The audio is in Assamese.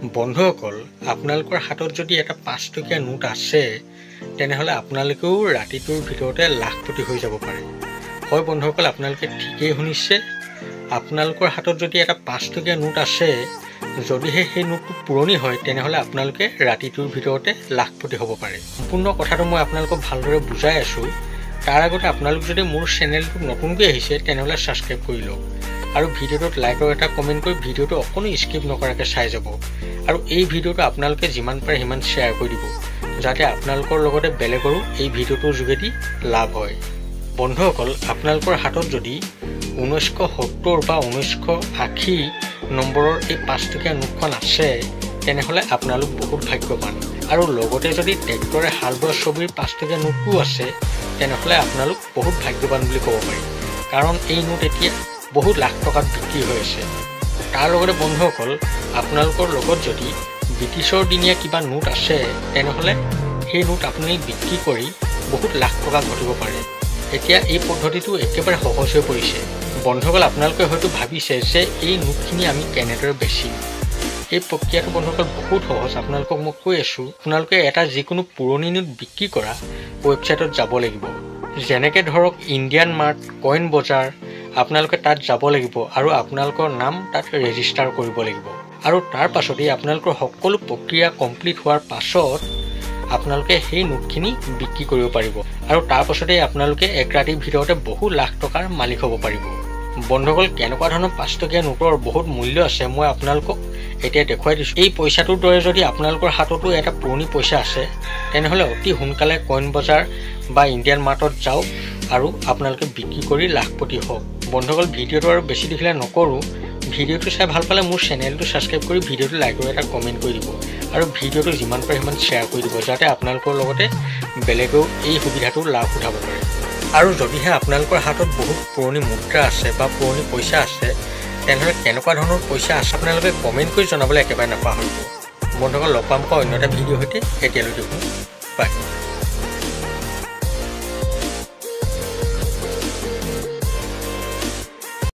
বন্ধুসকল, আপোনালোকৰ হাতত যদি এটা 5 টকীয়া নোট আছে তেনেহলে আপোনালোকেও ৰাতিটোৰ ভিতৰতে লাখপতি হৈ যাব পাৰে। হয় বন্ধুসকল, আপোনালোকে ঠিকই শুনিছে। আপোনালোকৰ হাতত যদি এটা 5 টকীয়া নোট আছে, যদিহে সেই নোটটো পুৰণি হয় তেনেহলে আপোনালোকে ৰাতিটোৰ ভিতৰতে লাখপতি হ'ব পাৰে। সম্পূৰ্ণ কথাটো মই আপোনালোকক ভালদৰে বুজাই আছোঁ। তাৰ আগতে আপোনালোক যদি মোৰ চেনেলটো নতুনকৈ আহিছে তেনেহলে সাবস্ক্ৰাইব কৰি লওক আৰু ভিডিঅ'টোত লাইক আৰু এটা কমেণ্ট কৰি ভিডিঅ'টো অকণো স্কিপ নকৰাকৈ চাই যাব আৰু এই ভিডিঅ'টো আপোনালোকে যিমান পাৰে সিমান শ্বেয়াৰ কৰি দিব, যাতে আপোনালোকৰ লগতে বেলেগৰো এই ভিডিঅ'টোৰ যোগেদি লাভ হয়। বন্ধুসকল, আপোনালোকৰ হাতত যদি 1970 বা 1980 নম্বৰৰ এই 5 টকীয়া নোটখন আছে তেনেহলে আপোনালোক বহুত ভাগ্যৱান। আৰু লগতে যদি ট্ৰেক্টৰে হাল বোৱা ছবিৰ 5 টকীয়া নোটটো আছে তেনেহলে আপোনালোক বহুত ভাগ্যৱান বুলি ক'ব পাৰি, কাৰণ এই নোট এতিয়া বহুত লাখ টকাত বিক্ৰী হৈ আছে। তাৰ লগতে বন্ধুসকল, আপোনালোকৰ লগত যদি ব্ৰিটিছৰ দিনীয়া কিবা নোট আছে তেনেহলে সেই নোট আপুনি বিক্ৰী কৰি বহুত লাখ টকা ঘটিব পাৰে। এতিয়া এই পদ্ধতিটো একেবাৰে সহজ হৈ পৰিছে। বন্ধুসকল, আপোনালোকে হয়তো ভাবিছে যে এই নোটখিনি আমি কেনেদৰে বেচিম। এই প্ৰক্ৰিয়াটো বন্ধুসকল বহুত সহজ। আপোনালোকক মই কৈ আছোঁ, আপোনালোকে এটা যিকোনো পুৰণি নোট বিক্ৰী কৰা ৱেবছাইটত যাব লাগিব। যেনেকৈ ধৰক ইণ্ডিয়ান মাৰ্ট, কইন বজাৰ, আপোনালোকে তাত যাব লাগিব আৰু আপোনালোকৰ নাম তাত ৰেজিষ্টাৰ কৰিব লাগিব। আৰু তাৰ পাছতেই আপোনালোকৰ সকলো প্ৰক্ৰিয়া কমপ্লিট হোৱাৰ পাছত আপোনালোকে সেই নোটখিনি বিক্ৰী কৰিব পাৰিব আৰু তাৰ পাছতেই আপোনালোকে এক ৰাতিৰ ভিতৰতে বহু লাখ টকাৰ মালিক হ'ব পাৰিব। বন্ধুসকল, কেনেকুৱা ধৰণৰ 5 টকীয়া নোটৰ বহুত মূল্য আছে মই আপোনালোকক এতিয়া দেখুৱাই দিছোঁ। এই পইচাটোৰ দৰে যদি আপোনালোকৰ হাততো এটা পুৰণি পইচা আছে তেনেহ'লে অতি সোনকালে কইন বজাৰ বা ইণ্ডিয়ান মাৰ্টত যাওক আৰু আপোনালোকে বিক্ৰী কৰি লাখপতি হওক। বন্ধুসকল, ভিডিঅ'টো আৰু বেছি দীঘলীয়া নকৰোঁ। ভিডিঅ'টো চাই ভাল পালে মোৰ চেনেলটো ছাবস্ক্ৰাইব কৰি ভিডিঅ'টো লাইক আৰু এটা কমেণ্ট কৰি দিব আৰু ভিডিঅ'টো যিমান পাৰে সিমান শ্বেয়াৰ কৰি দিব, যাতে আপোনালোকৰ লগতে বেলেগেও এই সুবিধাটোৰ লাভ উঠাব পাৰে। আৰু যদিহে আপোনালোকৰ হাতত বহুত পুৰণি মুদ্ৰা আছে বা পুৰণি পইচা আছে তেনেহ'লে কেনেকুৱা ধৰণৰ পইচা আছে আপোনালোকে কমেণ্ট কৰি জনাবলৈ একেবাৰে নাপাহৰিব। বন্ধুসকল, লগ পাম অন্য এটা ভিডিঅ'ৰ সৈতে। এতিয়ালৈ দেখোন বাই।